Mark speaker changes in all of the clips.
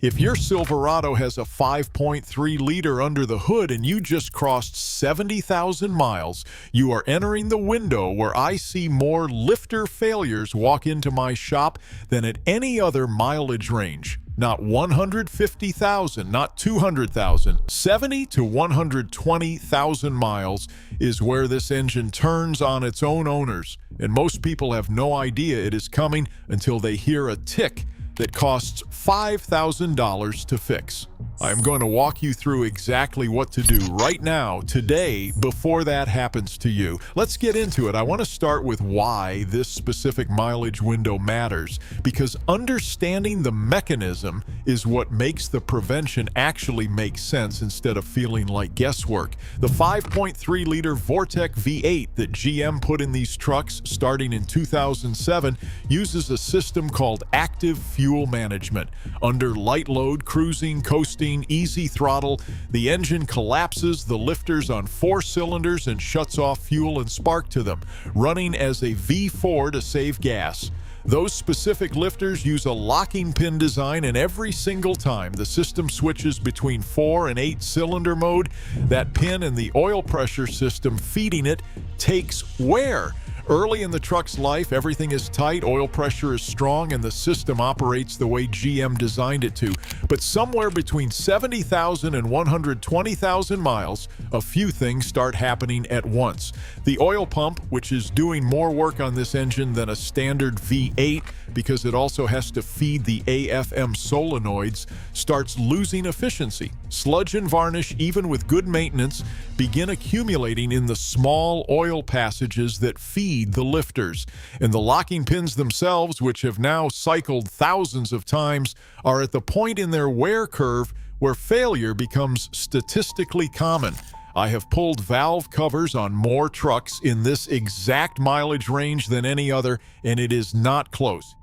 Speaker 1: If your Silverado has a 5.3-liter under the hood and you just crossed 70,000 miles, you are entering the window where I see more lifter failures walk into my shop than at any other mileage range. Not 150,000, not 200,000. 70 to 120,000 miles is where this engine turns on its own owners, and most people have no idea it is coming until they hear a tick that costs $5,000 to fix. I'm going to walk you through exactly what to do right now, today, before that happens to you. Let's get into it. I want to start with why this specific mileage window matters, because understanding the mechanism is what makes the prevention actually make sense instead of feeling like guesswork. The 5.3-liter Vortec V8 that GM put in these trucks starting in 2007 uses a system called active fuel management. Under light load, cruising, coasting, easy throttle, the engine collapses the lifters on 4 cylinders and shuts off fuel and spark to them, running as a V4 to save gas. Those specific lifters use a locking pin design, and every single time the system switches between 4 and 8 cylinder mode, that pin and the oil pressure system feeding it takes wear. Early in the truck's life, everything is tight, oil pressure is strong, and the system operates the way GM designed it to. But somewhere between 70,000 and 120,000 miles, a few things start happening at once. The oil pump, which is doing more work on this engine than a standard V8 because it also has to feed the AFM solenoids, starts losing efficiency. Sludge and varnish, even with good maintenance, begin accumulating in the small oil passages that feed the lifters. And the locking pins themselves, which have now cycled thousands of times, are at the point in their wear curve where failure becomes statistically common. I have pulled valve covers on more trucks in this exact mileage range than any other, and it is not close.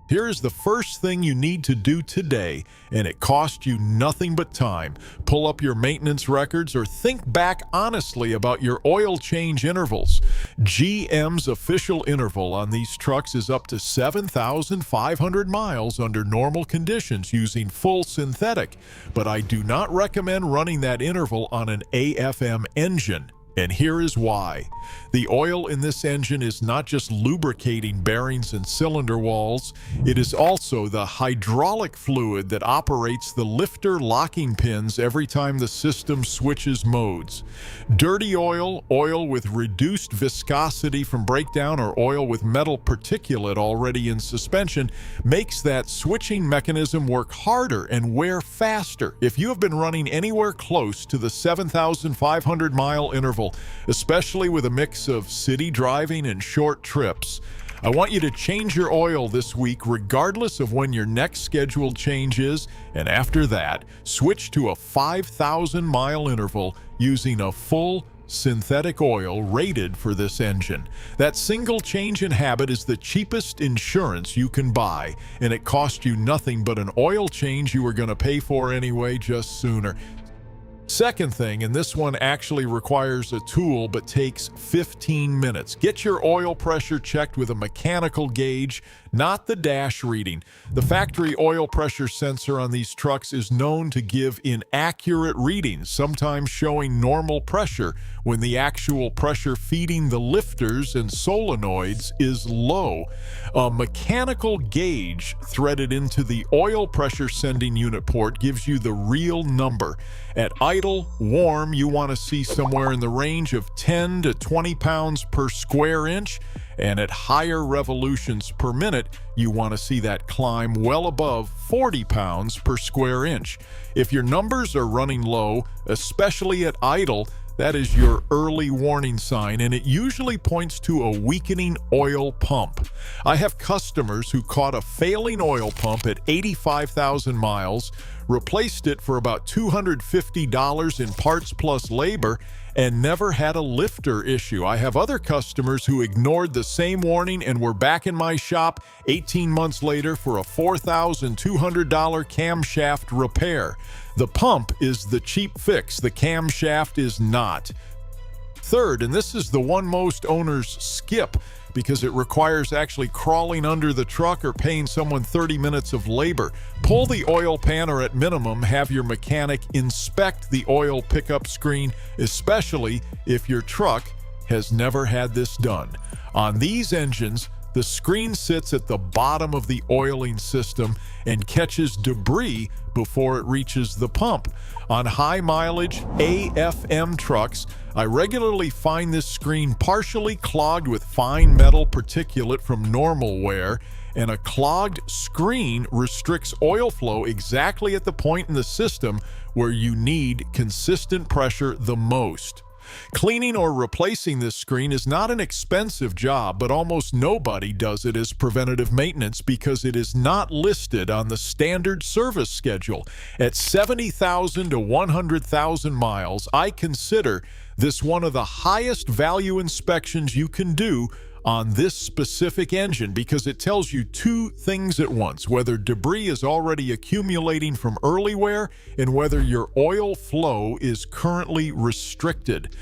Speaker 1: Here is the first thing you need to do today, and it costs you nothing but time. Pull up your maintenance records or think back honestly about your oil change intervals. GM's official interval on these trucks is up to 7,500 miles under normal conditions using full synthetic, but I do not recommend running that interval on an AFM engine. And here is why. The oil in this engine is not just lubricating bearings and cylinder walls, it is also the hydraulic fluid that operates the lifter locking pins every time the system switches modes. Dirty oil, oil with reduced viscosity from breakdown, or oil with metal particulate already in suspension makes that switching mechanism work harder and wear faster. If you have been running anywhere close to the 7,500 mile interval, especially with a mix of city driving and short trips, I want you to change your oil this week regardless of when your next scheduled change is, and after that, switch to a 5,000 mile interval using a full synthetic oil rated for this engine. That single change in habit is the cheapest insurance you can buy, and it costs you nothing but an oil change you were going to pay for anyway, just sooner. Second thing, and this one actually requires a tool but takes 15 minutes. Get your oil pressure checked with a mechanical gauge, not the dash reading. The factory oil pressure sensor on these trucks is known to give inaccurate readings, sometimes showing normal pressure when the actual pressure feeding the lifters and solenoids is low. A mechanical gauge threaded into the oil pressure sending unit port gives you the real number. At idle, warm, you want to see somewhere in the range of 10 to 20 pounds per square inch, and at higher revolutions per minute, you want to see that climb well above 40 pounds per square inch. If your numbers are running low, especially at idle, that is your early warning sign, and it usually points to a weakening oil pump. I have customers who caught a failing oil pump at 85,000 miles, replaced it for about $250 in parts plus labor, and never had a lifter issue. I have other customers who ignored the same warning and were back in my shop 18 months later for a $4,200 camshaft repair. The pump is the cheap fix, the camshaft is not. Third, and this is the one most owners skip because it requires actually crawling under the truck or paying someone 30 minutes of labor. Pull the oil pan, or at minimum, have your mechanic inspect the oil pickup screen, especially if your truck has never had this done. On these engines, the screen sits at the bottom of the oiling system and catches debris before it reaches the pump. On high-mileage AFM trucks, I regularly find this screen partially clogged with fine metal particulate from normal wear, and a clogged screen restricts oil flow exactly at the point in the system where you need consistent pressure the most. Cleaning or replacing this screen is not an expensive job, but almost nobody does it as preventative maintenance because it is not listed on the standard service schedule. At 70,000 to 100,000 miles, I consider this one of the highest value inspections you can do on this specific engine because it tells you two things at once: whether debris is already accumulating from early wear and whether your oil flow is currently restricted.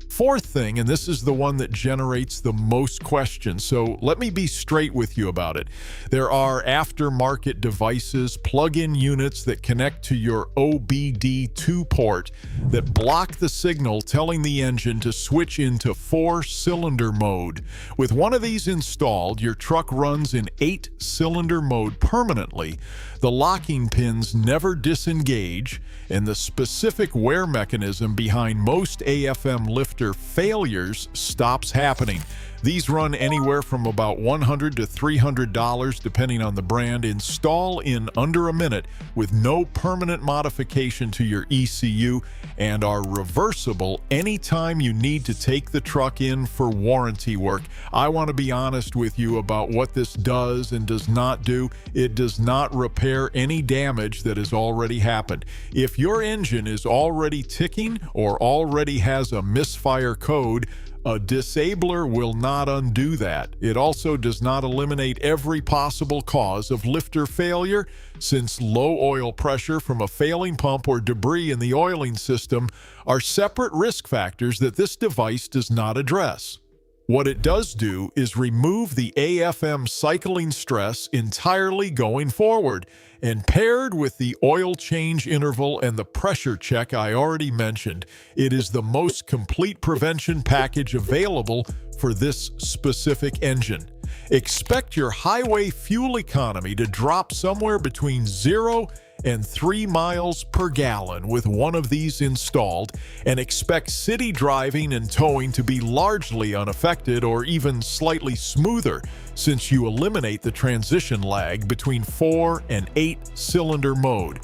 Speaker 1: Fourth thing, and this is the one that generates the most questions, so let me be straight with you about it. There are aftermarket devices, plug-in units that connect to your OBD2 port that block the signal telling the engine to switch into 4-cylinder mode. With one of these installed, your truck runs in 8-cylinder mode permanently. The locking pins never disengage, and the specific wear mechanism behind most AFM lifter failures stops happening. These run anywhere from about $100 to $300 depending on the brand. Install in under a minute with no permanent modification to your ECU and are reversible anytime you need to take the truck in for warranty work. I want to be honest with you about what this does and does not do. It does not repair any damage that has already happened. If your engine is already ticking or already has a misfire code, a disabler will not undo that. It also does not eliminate every possible cause of lifter failure, since low oil pressure from a failing pump or debris in the oiling system are separate risk factors that this device does not address. What it does do is remove the AFM cycling stress entirely going forward, and paired with the oil change interval and the pressure check I already mentioned, it is the most complete prevention package available for this specific engine. Expect your highway fuel economy to drop somewhere between 0 and 3 miles per gallon with one of these installed, and expect city driving and towing to be largely unaffected or even slightly smoother, since you eliminate the transition lag between 4 and 8-cylinder mode.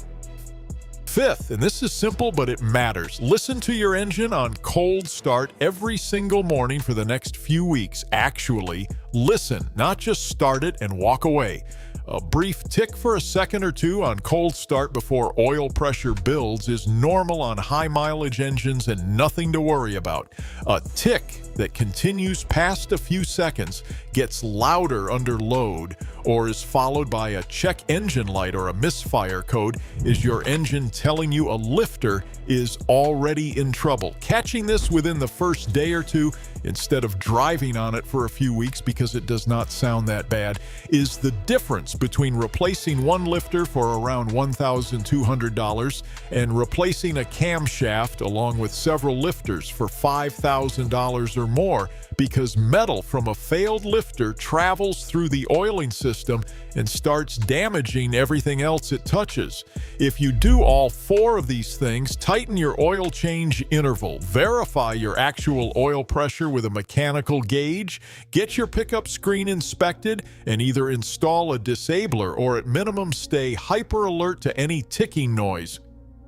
Speaker 1: Fifth, and this is simple but it matters, listen to your engine on cold start every single morning for the next few weeks. Actually, listen, not just start it and walk away. A brief tick for a second or two on cold start before oil pressure builds is normal on high-mileage engines and nothing to worry about. A tick that continues past a few seconds, gets louder under load, or is followed by a check engine light or a misfire code is your engine telling you a lifter is already in trouble. Catching this within the first day or two, instead of driving on it for a few weeks because it does not sound that bad, is the difference between replacing one lifter for around $1,200 and replacing a camshaft along with several lifters for $5,000 or more, because metal from a failed lifter travels through the oiling system and starts damaging everything else it touches. If you do all 4 of these things, tighten your oil change interval, verify your actual oil pressure with a mechanical gauge, get your pickup screen inspected, and either install a disabler or at minimum stay hyper alert to any ticking noise,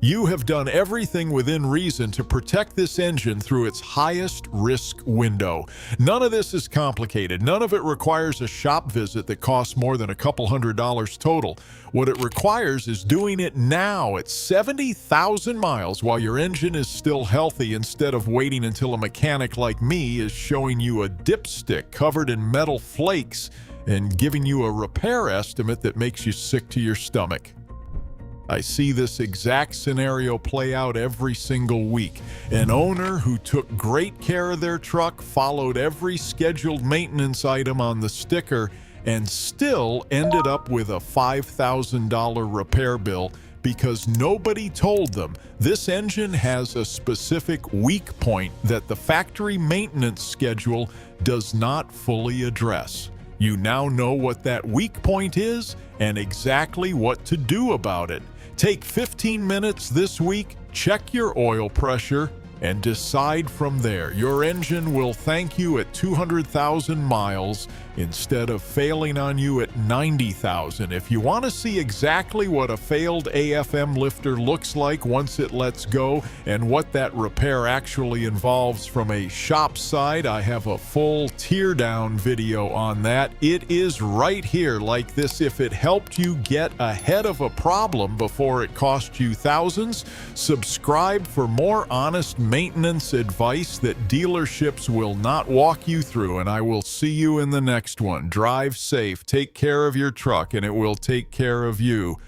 Speaker 1: you have done everything within reason to protect this engine through its highest risk window. None of this is complicated. None of it requires a shop visit that costs more than a couple $100s total. What it requires is doing it now at 70,000 miles while your engine is still healthy, instead of waiting until a mechanic like me is showing you a dipstick covered in metal flakes and giving you a repair estimate that makes you sick to your stomach. I see this exact scenario play out every single week. An owner who took great care of their truck, followed every scheduled maintenance item on the sticker, and still ended up with a $5,000 repair bill because nobody told them this engine has a specific weak point that the factory maintenance schedule does not fully address. You now know what that weak point is and exactly what to do about it. Take 15 minutes this week, check your oil pressure, and decide from there. Your engine will thank you at 200,000 miles instead of failing on you at 90,000. If you want to see exactly what a failed AFM lifter looks like once it lets go and what that repair actually involves from a shop side, I have a full teardown video on that. It is right here like this. If it helped you get ahead of a problem before it cost you thousands, subscribe for more honest maintenance advice that dealerships will not walk you through, and I will see you in the next one. Drive safe, take care of your truck, and it will take care of you.